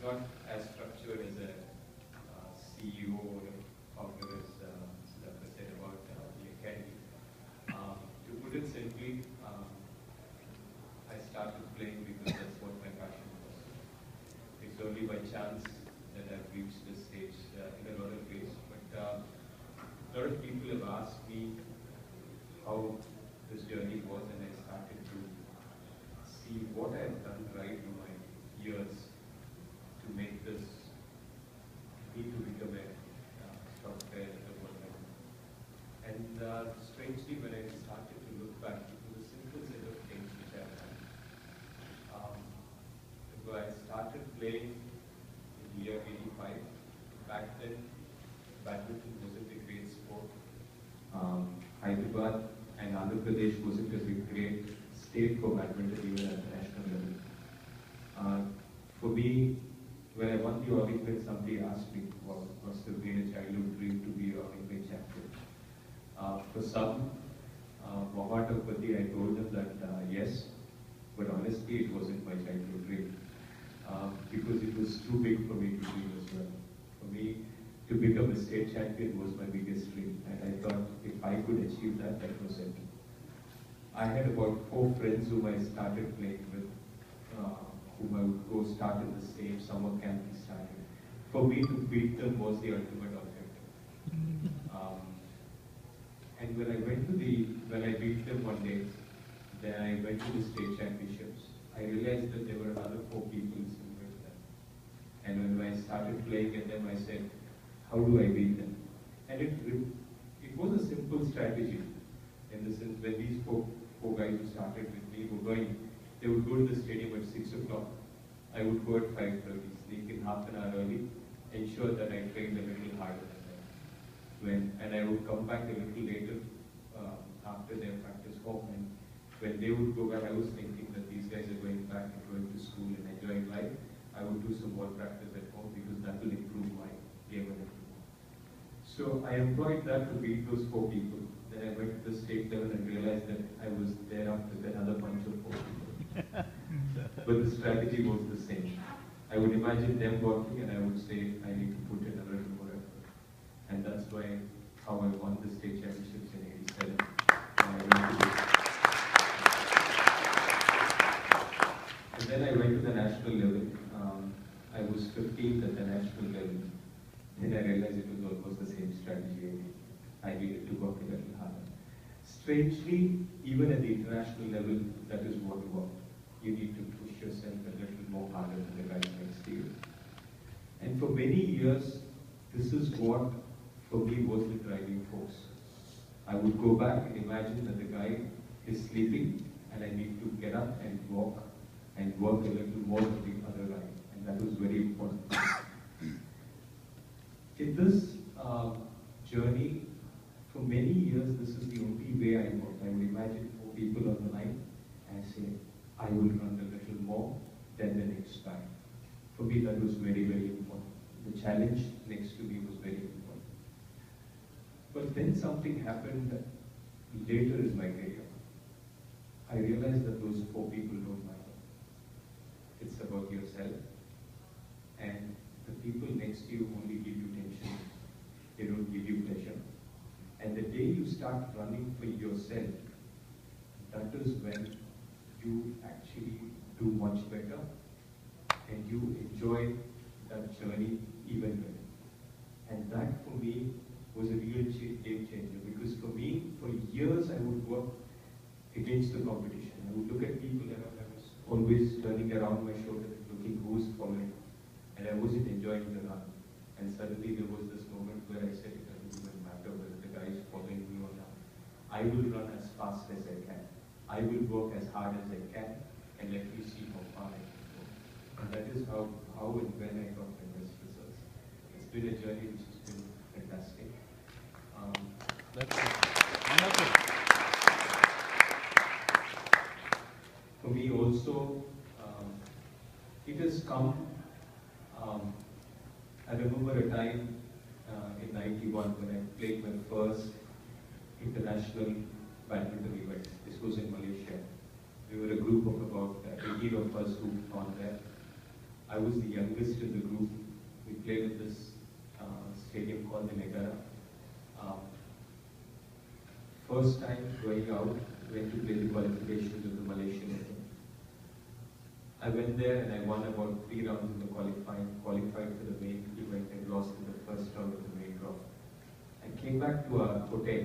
not as structured as a CEO or a founder as Siddhartha said about the academy. To put it simply, I started playing because that's what my passion was. It's only by chance that I've reached this stage in a lot of ways. But a lot of people have asked me how this journey was, and I started to see what I have done right in my years to make this me to become a software developer. And strangely, when I started to look back, it was a simple set of things which I have done. So I started playing in the year 85. Back then, badminton wasn't a great sport. Hyderabad and Andhra Pradesh wasn't a great state for badminton even at the national level. For me, when I won the Olympics, somebody asked me, must have been a childhood dream to be an Olympic champion. For some, Mohammadapati, I told them that yes, but honestly, it wasn't my childhood dream. Because it was too big for me to dream as well. For me, to become a state champion was my biggest dream, and I thought if I could achieve that, that was it. I had about 4 friends whom I started playing with, whom I would go start in the same summer camp we started. For me to beat them was the ultimate objective. And when I beat them one day, then I went to the state championships. I realized that there were another 4 people similar to them. And when I started playing at them, I said, how do I beat them? And it was a simple strategy. In the sense, when these four guys who started with me were going, they would go to the stadium at 6 o'clock. I would go at 5:30, sneak in half an hour early, ensure that I trained a little harder than them. And I would come back a little later after their practice home. And when they would go back, I was thinking that these guys are going back and going to school and enjoying life. I would do some more practice at home because that will improve my game a little more. So I employed that to beat those 4 people. Then I went to the state level and realized that I was there after another bunch of 4 people. But the strategy was the same. I would imagine them working and I would say, I need to put in a little more effort. And that's how I won the state championships in 87. And then I went to the national level. I was 15th at the national level. Then I realized it was almost the same strategy again. I needed to work a little harder. Strangely, even at the international level, that is what worked. You need to push yourself a little more harder than the guys next to you. And for many years, this is what, for me, was the driving force. I would go back and imagine that the guy is sleeping, and I need to get up and walk and work a little more than the other guy. And that was very important. In this journey, for many years, this is the only way I worked. I would imagine 4 people on the line and say, I will run a little more than the next guy. For me, that was very, very important. The challenge next to me was very important. But then something happened later in my career. I realized that those 4 people don't matter. It's about yourself. And the people next to you only give you tension. They don't give you pleasure. And the day you start running for yourself, that is when you actually do much better and you enjoy that journey even better. And that for me was a real game changer, because for me, for years I would work against the competition. I would look at people and I was always turning around my shoulder and looking who's following. And I wasn't enjoying the run. And suddenly there was this moment where I said, it doesn't even matter whether the guy is following me or not. I will run as fast as I can. I will work as hard as I can, and let me see how far I can go. And that is how and when I got my best results. It's been a journey which has been fantastic. That's wonderful. For me also, it has come. I remember a time in '91 when I played my first international badminton event. This was in Malaysia. We were a group of about 18 of us who gone there. I was the youngest in the group. We played at this stadium called the Negara. First time going out, went to play the qualifications of the Malaysian Open. I went there and I won about 3 rounds in the qualifying, qualified for the main event and lost in the first round of the main draw. I came back to our hotel,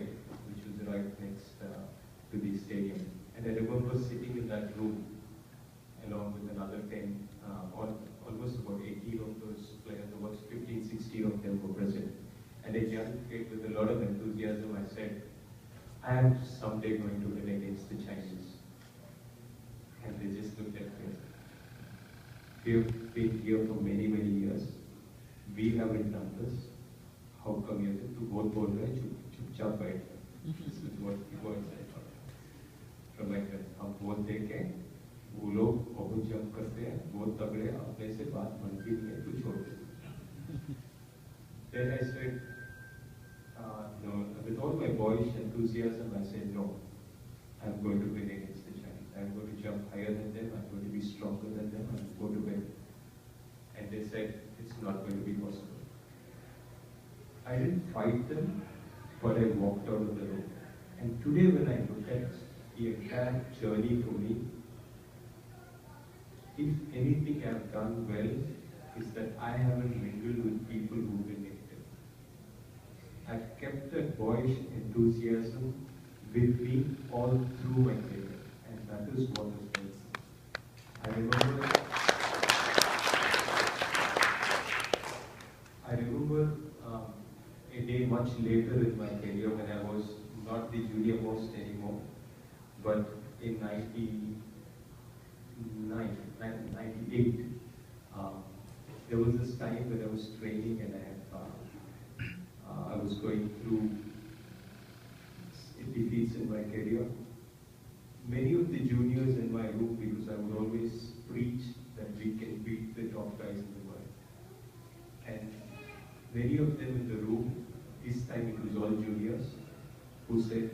which was right next to the stadium, and I remember sitting in that room along with another 10, almost about 18 of those players, about 15, 16 of them were present. And a young kid with a lot of enthusiasm, I said, I am someday going to win against the Chinese. And they just looked at me. We've been here for many, many years. We haven't done this. How come you have to both बोल रहे हैं चुपचाप बैठ? This is what I thought. From my friends, हम बहुत देखे, वो लोग बहुत जंप करते हैं, बहुत तगड़े, अपने से बात बनती नहीं है, कुछ छोड़ दे. Then I said, no, with all my boyish enthusiasm, I said no. I'm going to win against the Chinese. I'm going to jump higher than them. I'm going to be stronger than them. I'm going to win. And they said, it's not going to be possible. I didn't fight them, but I walked out of the room. And today when I look at the entire journey for me, if anything I've done well, is that I haven't mingled with people who've been negative. I've kept that boyish enthusiasm with me all through my career, and that is what is best. I remember a day much later in my career when I was not the junior most anymore, but in 98, there was this time when I was training and I was going through defeats in my career. Many of the juniors in my room, because I would always preach that we can beat the top guys in the world. And many of them in the room, this time it was all juniors, who said,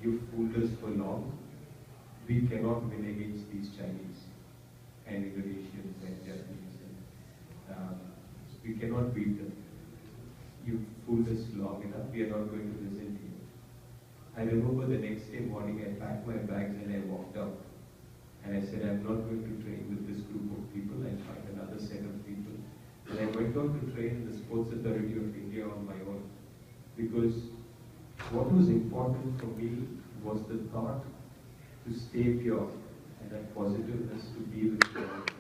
you fooled us for long. We cannot win against these Chinese and Indonesians and Japanese. We cannot beat them. You fooled us long enough. We are not going to listen to you. I remember the next day morning, I packed my bags and I walked out. And I said, I'm not going to train with this group of people. I'll find another set of people. And I went on to train the Sports Authority of India on my own. Because what was important for me was the thought to stay pure and that positiveness to be with God.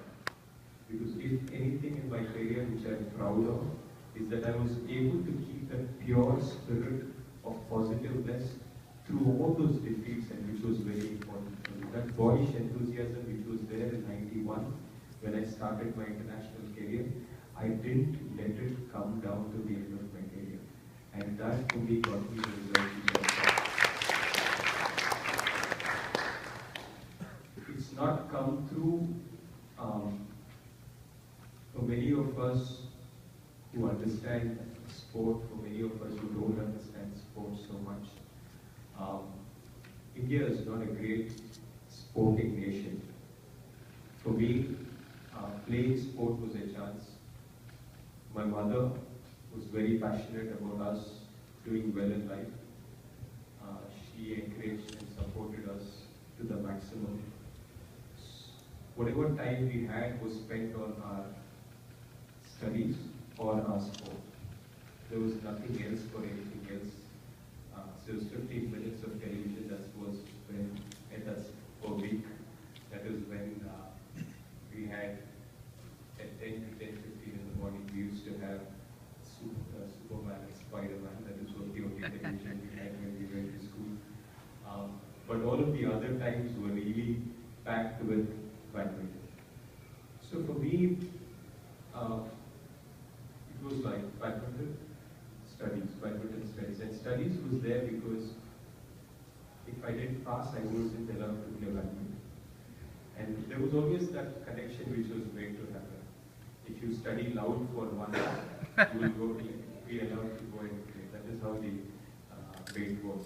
Because if anything in my career which I'm proud of is that I was able to keep that pure spirit of positiveness through all those defeats, and which was very important for me. That boyish enthusiasm which was there in 91 when I started my international career, I didn't let it come down to the end of my career. And that for me got me the result which I got. It's not come through for many of us who understand sport, for many of us who don't understand sport so much. India is not a great sporting nation. For me, playing sport was a chance. My mother was very passionate about us doing well in life. She encouraged and supported us to the maximum. Whatever time we had was spent on our studies or our sport. There was nothing else for anything else. So it was 15 minutes of television. That was when, and that's per week. That was when we had at 10 to 10:15 in the morning. We used to have Superman and Spider-Man. That is what the only television we had when we went to school. But all of the other times were really packed with badminton. So for me, it was like badminton studies. And studies was there because if I didn't pass, I wasn't allowed to play badminton. And there was always that connection which was made to happen. If you study loud for 1 hour, you will be allowed to go and play. That is how the weight was.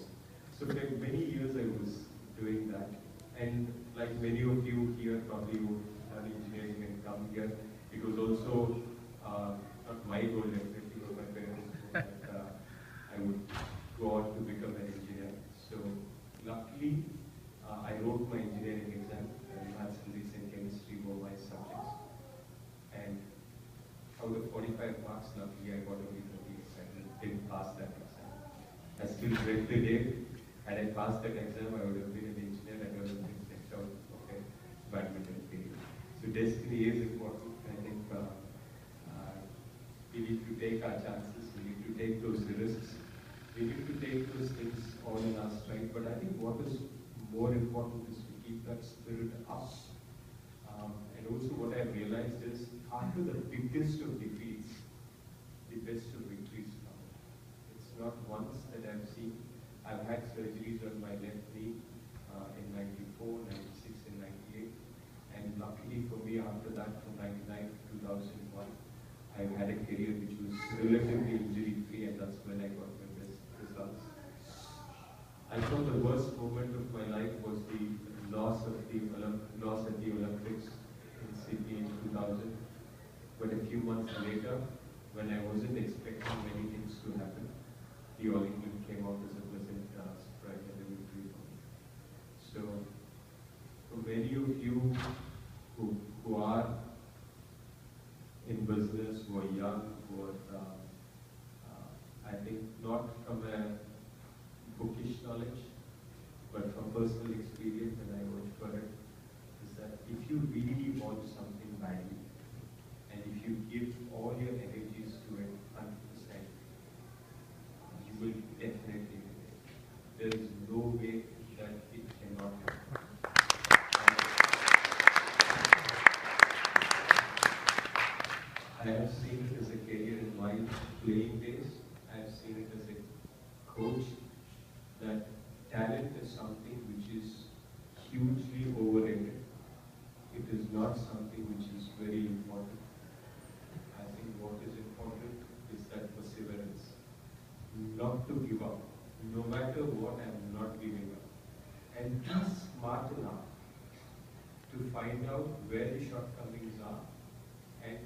So for many years I was doing that. And like many of you here probably who have done engineering and come here, It was also not my goal, definitely, or my parents' goal, that I would go on to become an engineer. So luckily, I wrote my engineering exam, and maths, physics, and chemistry were my subjects. And out of 45 marks, luckily I got only 38. I didn't pass that exam. I still dread the day. Had I passed that exam, I would have been an engineer and I would have been kicked out of a badminton field. So destiny is important. I think we need to take our chances. We need to take those risks. We need to take those things all in our stride. But I think what is more important is to keep that spirit up. And also what I've realized is after the biggest of defeats, the best of victories come. It's not once that I've seen. I've had surgeries on my left knee in 94, 96 and 98. And luckily for me, after that, from 99 to 2001, I've had a career which was relatively injury-free, and that's when I got my best results. I thought the worst moment of my life was the loss at the Olympics in Sydney in 2000. But a few months later, when I wasn't expecting many things to happen, the All England came out as a pleasant surprise and a victory for me. So, for many of you who are in business, who are young, who are, I think, not from a bookish knowledge, but from personal experience, and I work for it, is that if you really want something badly, and if you give all your energies to it 100%, you will definitely do it. There is no way that it cannot happen. I have seen it as a career in my playing days. I have seen it as a coach, that talent is something which is hugely overrated. It is not something which is very important. I think what is important is that perseverance. Not to give up. No matter what, I am not giving up. And be smart enough to find out where the shortcomings are and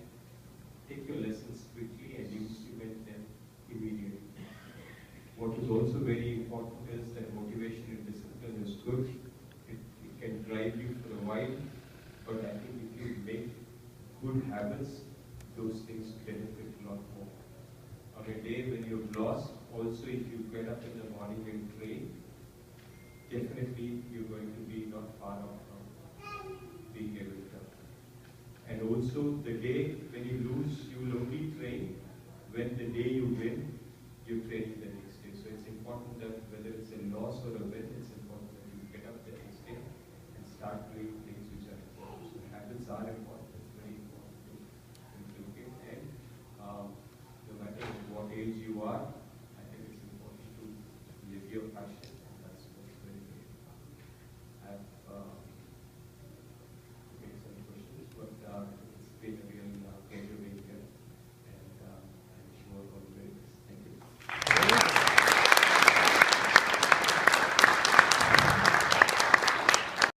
take your lessons quickly and implement them immediately. What is also very important is that motivation and discipline is good. It can drive you for a while, but I think if you make good habits, those things benefit a lot more. On a day when you've lost, also if you get up in the morning and train, definitely you're going to be not far off from being a victor. And also the day when you lose, you will only train. When the day you win, you're training the next day. So it's important that whether it's a loss or a win, it's important that you get up the next day and start doing things which are important. So habits are important. It's very important to inculcate. And no matter what age you are,